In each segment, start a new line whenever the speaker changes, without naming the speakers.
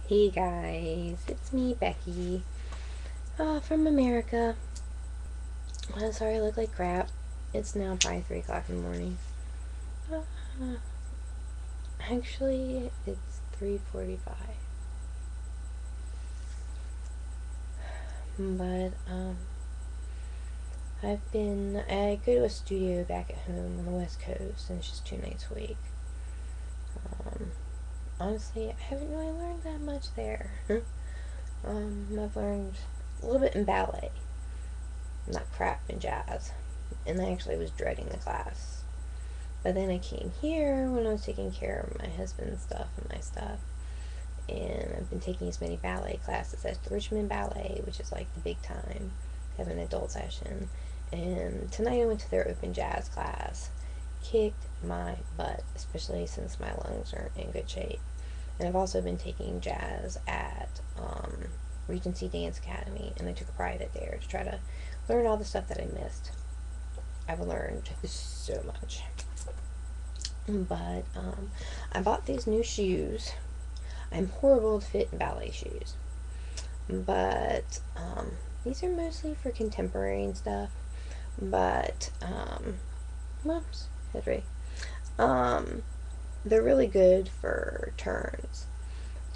Hey guys, it's me, Becky, from America. Sorry I look like crap. It's now probably 3 o'clock in the morning. Uh, Actually, it's 3:45. But, I go to a studio back at home on the West Coast, and it's just 2 nights a week. Um, Honestly, I haven't really learned that much there. I've learned a little bit in ballet, not crap in jazz, and I actually was dreading the class. But then I came here when I was taking care of my husband's stuff and my stuff. And I've been taking as many ballet classes as the Richmond Ballet, which is like the big time, have an adult session. And tonight I went to their open jazz class. Kicked my butt, especially since my lungs aren't in good shape. And I've also been taking jazz at Regency Dance Academy, and I took a private there to try to learn all the stuff that I missed. I've learned so much. But I bought these new shoes. I'm horrible to fit in ballet shoes. But these are mostly for contemporary and stuff. But, whoops, Henry. Um, they're really good for turns.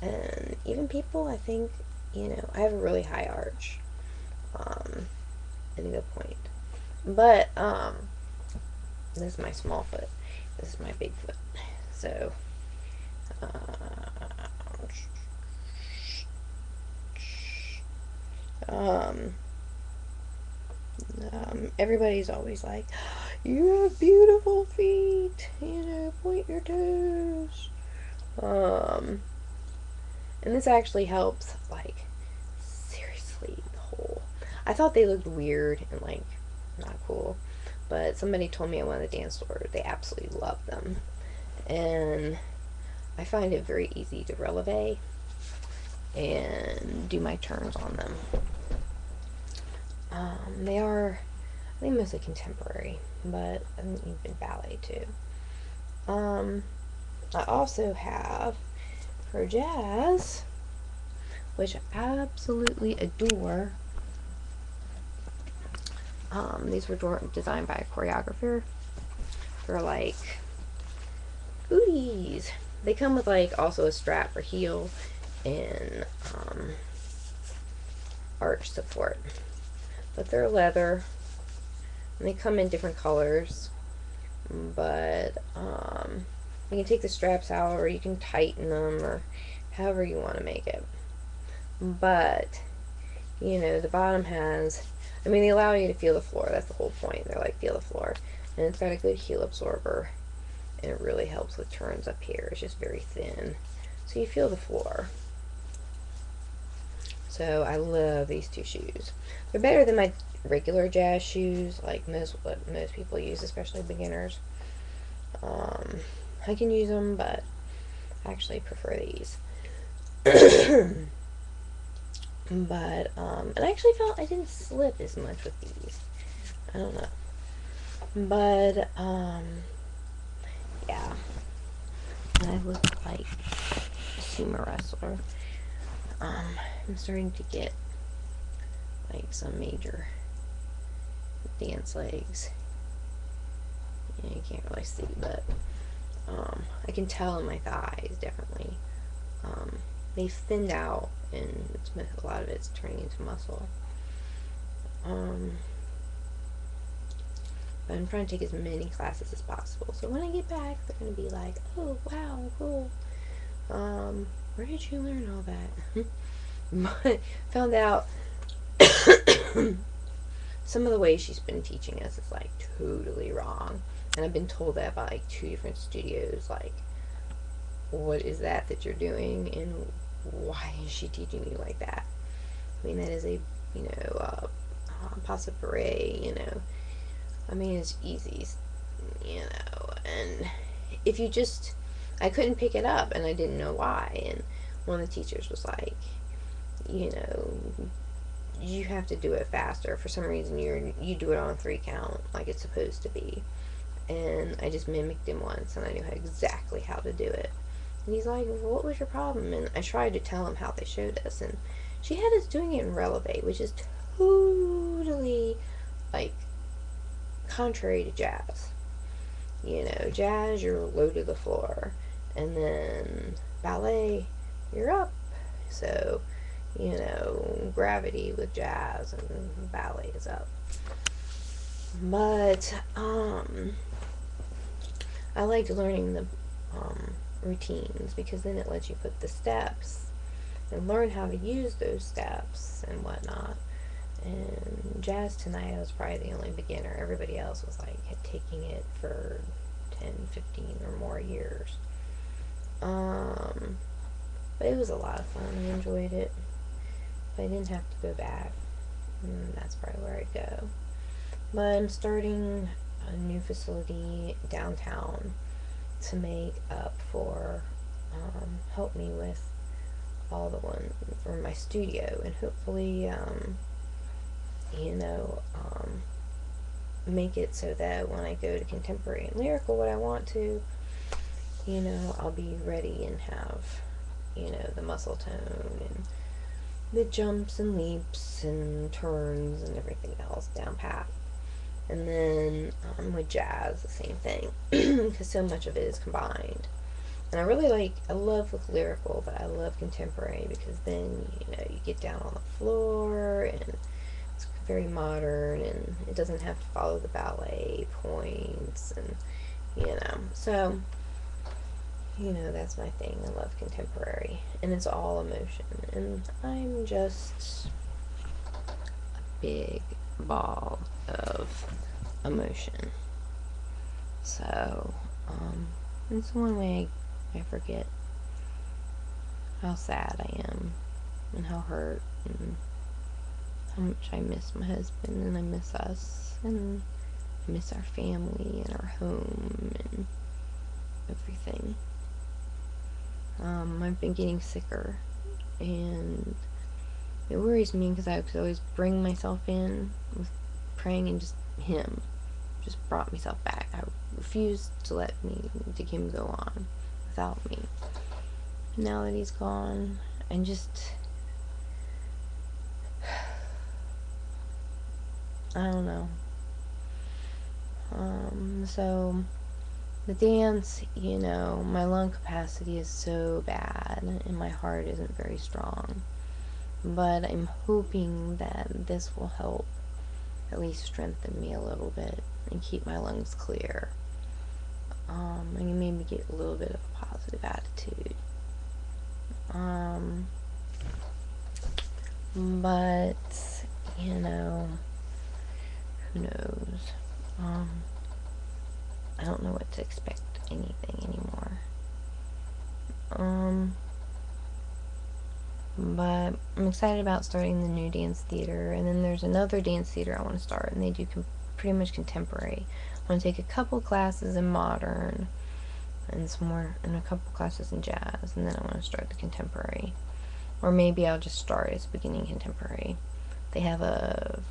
And even people, I think, I have a really high arch. At a good point. But, this is my small foot. This is my big foot. So, uh, um, everybody's always like, you have beautiful feet, point your toes. Um, and this actually helps, like, seriously, the whole. I thought they looked weird and, like, not cool, but somebody told me at one of the dance stores they absolutely love them. And I find it very easy to releve and do my turns on them. They are, I think, mostly contemporary, but I think even ballet too. I also have for jazz, which I absolutely adore. These were designed by a choreographer. They're like booties. They come with like also a strap or heel and arch support. But they're leather and they come in different colors. But you can take the straps out or you can tighten them or however you want to make it. But the bottom has, they allow you to feel the floor. That's the whole point. They're like, feel the floor. And it's got a good heel absorber. And it really helps with turns up here. It's just very thin. So you feel the floor. So I love these two shoes. They're better than my regular jazz shoes, like what most people use, especially beginners. I can use them, but I actually prefer these. But, and I actually felt I didn't slip as much with these. I don't know. But, yeah. I look like a sumo wrestler. I'm starting to get, like, some major dance legs. Yeah, you can't really see, but, I can tell in my thighs, definitely. They've thinned out, and a lot of it's turning into muscle. But I'm trying to take as many classes as possible. So when I get back, they're going to be like, oh, wow, cool. Where did you learn all that? But found out some of the ways she's been teaching us is like totally wrong. And I've been told that by like 2 different studios, like, what is that you're doing, and why is she teaching you like that? That is a, pas separé, it's easy, and if you just, I couldn't pick it up, and I didn't know why, and one of the teachers was like, you have to do it faster. For some reason, you do it on 3 count, like it's supposed to be, and I just mimicked him once, and I knew exactly how to do it. And he's like, well, what was your problem? And I tried to tell him how they showed us, and she had us doing it in releve, which is totally, like, contrary to jazz. You know, jazz, you're low to the floor, and then ballet, you're up. So, you know, gravity with jazz and ballet is up. But, I liked learning the routines, because then it lets you put the steps and learn how to use those steps and whatnot. And jazz tonight, I was probably the only beginner. Everybody else was like taking it for 10, 15 or more years. But it was a lot of fun. I enjoyed it. If I didn't have to go back, that's probably where I'd go. But I'm starting a new facility downtown to make up for, help me with all the one for my studio, and hopefully, you know, make it so that when I go to contemporary and lyrical, what I want to, you know, I'll be ready and have, you know, the muscle tone and the jumps and leaps and turns and everything else down pat. And then with jazz, the same thing, because so much of it is combined. And I really like, I love with lyrical, but I love contemporary, because then, you know, you get down on the floor and it's very modern, and it doesn't have to follow the ballet points, and, you know, so, you know, that's my thing. I love contemporary, and it's all emotion, and I'm just a big ball of emotion. So, it's one way I forget how sad I am, and how hurt, and how much I miss my husband, and I miss us, and I miss our family and our home and everything. I've been getting sicker, and it worries me, because I could always bring myself in with praying, and just him just brought myself back. I refused to let him go on without me. Now that he's gone, I just, I don't know. So the dance, you know, my lung capacity is so bad, and my heart isn't very strong. But I'm hoping that this will help at least strengthen me a little bit and keep my lungs clear. And maybe get a little bit of a positive attitude. But, you know, who knows? I don't know what to expect anything anymore. But I'm excited about starting the new dance theater, and then there's another dance theater I want to start, and they do pretty much contemporary. I want to take a couple classes in modern, and some more, and a couple classes in jazz, and then I want to start the contemporary. Or maybe I'll just start as beginning contemporary. They have a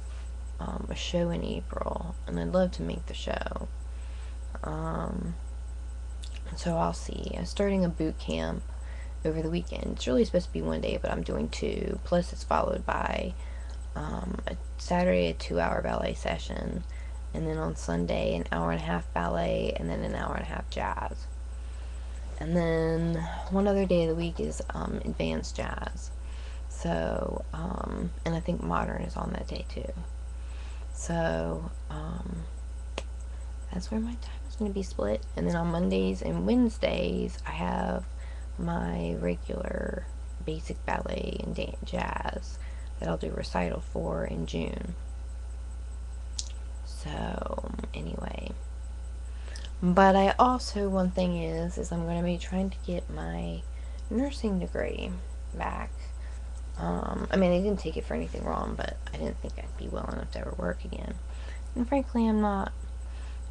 show in April, and I'd love to make the show. So I'll see. I'm starting a boot camp over the weekend. It's really supposed to be one day, but I'm doing 2. Plus, it's followed by a Saturday, a 2-hour ballet session, and then on Sunday, an hour and a half ballet, and then an hour and a half jazz. And then one other day of the week is advanced jazz. So, and I think modern is on that day too. So, that's where my time is going to be split. And then on Mondays and Wednesdays, I have my regular basic ballet and jazz that I'll do recital for in June. So, anyway. But I also, one thing is I'm going to be trying to get my nursing degree back. I mean, I didn't take it for anything wrong, but I didn't think I'd be well enough to ever work again. And frankly, I'm not.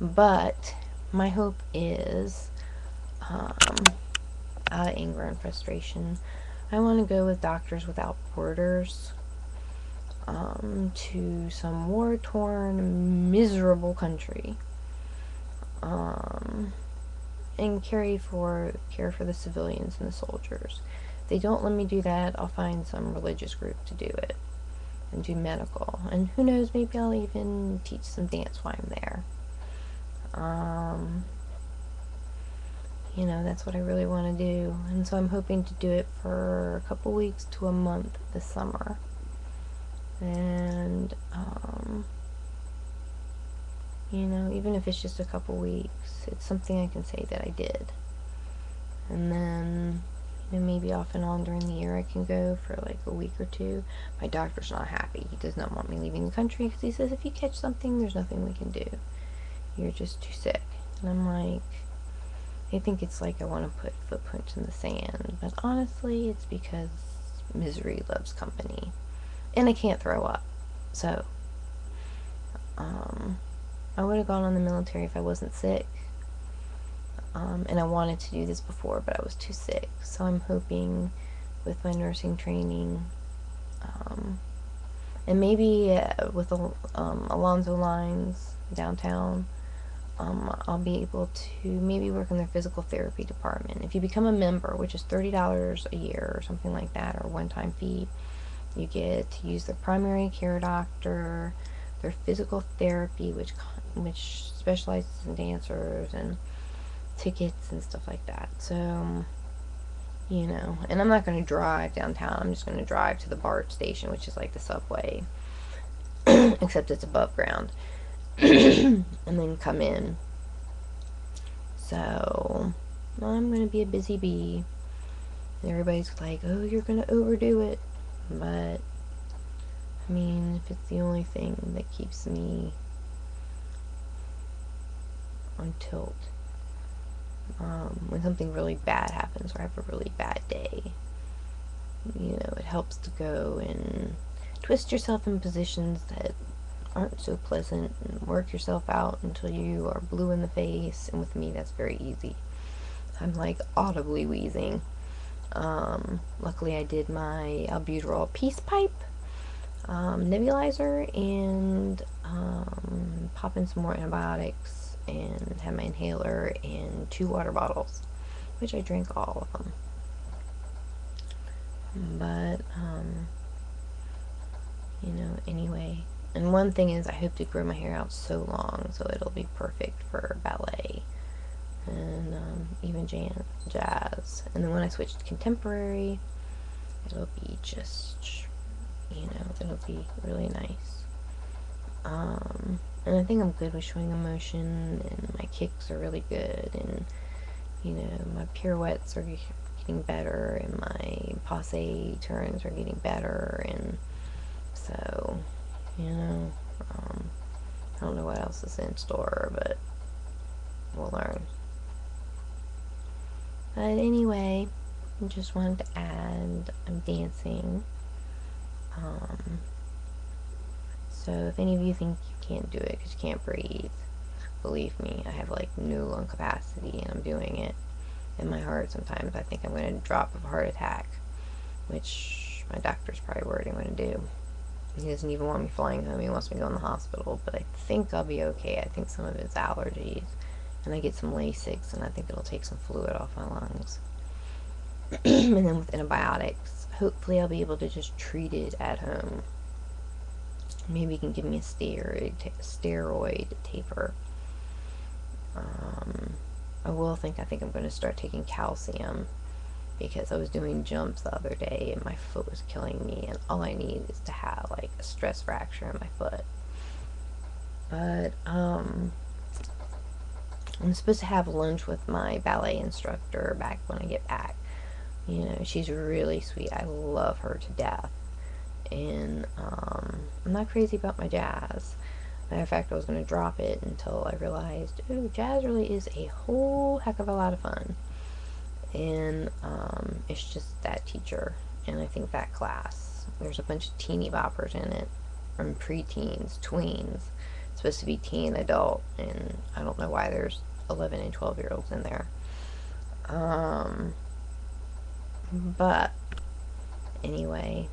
But my hope is, out of anger and frustration, I want to go with Doctors Without Borders to some war-torn, miserable country. and care for the civilians and the soldiers. If they don't let me do that, I'll find some religious group to do it and do medical. And who knows, maybe I'll even teach some dance while I'm there. You know, that's what I really want to do. And so I'm hoping to do it for a couple weeks to a month this summer. And, you know, even if it's just a couple weeks, it's something I can say that I did. And then, you know, maybe off and on during the year I can go for like a week or two. My doctor's not happy. He does not want me leaving the country because he says if you catch something, there's nothing we can do. You're just too sick. And I'm like, I think it's like I want to put footprints in the sand. But honestly, it's because misery loves company. And I can't throw up. So, I would have gone on the military if I wasn't sick. And I wanted to do this before, but I was too sick. So I'm hoping with my nursing training, and maybe with Alonzo Lines downtown, I'll be able to maybe work in their physical therapy department. If you become a member, which is $30 a year or something like that, or one-time fee, you get to use their primary care doctor, their physical therapy, which specializes in dancers and tickets and stuff like that. So, you know, and I'm not going to drive downtown. I'm just going to drive to the BART station, which is like the subway, except it's above ground, and then come in. So, I'm going to be a busy bee. And everybody's like, oh, you're going to overdo it. But, I mean, if it's the only thing that keeps me on tilt, when something really bad happens or I have a really bad day, you know, it helps to go and twist yourself in positions that aren't so pleasant and work yourself out until you are blue in the face. And with me, that's very easy. I'm like audibly wheezing. Luckily I did my albuterol peace pipe nebulizer and pop in some more antibiotics and had my inhaler and 2 water bottles, which I drank all of them. But you know, anyway, and one thing is I hope to grow my hair out so long so it'll be perfect for ballet and even jazz. And then when I switch to contemporary, it'll be just, you know, it'll be really nice. And I think I'm good with showing emotion, and my kicks are really good, and, you know, my pirouettes are getting better, and my passe turns are getting better, and so, you know, I don't know what else is in store, but we'll learn. But anyway, I just wanted to add, I'm dancing. So if any of you think you can't do it because you can't breathe, believe me, I have like no lung capacity and I'm doing it. In my heart, sometimes I think I'm going to drop of a heart attack, which my doctor's probably worried I'm going to do. He doesn't even want me flying home. He wants me to go in the hospital, but I think I'll be okay. I think some of it's allergies, and I get some Lasix, and I think it'll take some fluid off my lungs. And then with antibiotics, hopefully I'll be able to just treat it at home. Maybe you can give me a steroid taper. I think I'm going to start taking calcium, because I was doing jumps the other day and my foot was killing me, and all I need is to have like a stress fracture in my foot. But I'm supposed to have lunch with my ballet instructor back when I get back. You know, she's really sweet. I love her to death. And I'm not crazy about my jazz. Matter of fact, I was going to drop it until I realized, oh, jazz really is a whole heck of a lot of fun. And it's just that teacher, and I think that class. There's a bunch of teeny boppers in it, from preteens, tweens. It's supposed to be teen adult, and I don't know why there's 11 and 12-year-olds in there. But anyway,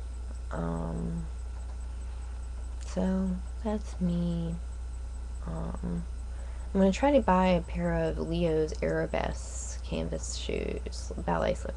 so that's me. I'm going to try to buy a pair of Leo's Arabesque canvas shoes, ballet slippers.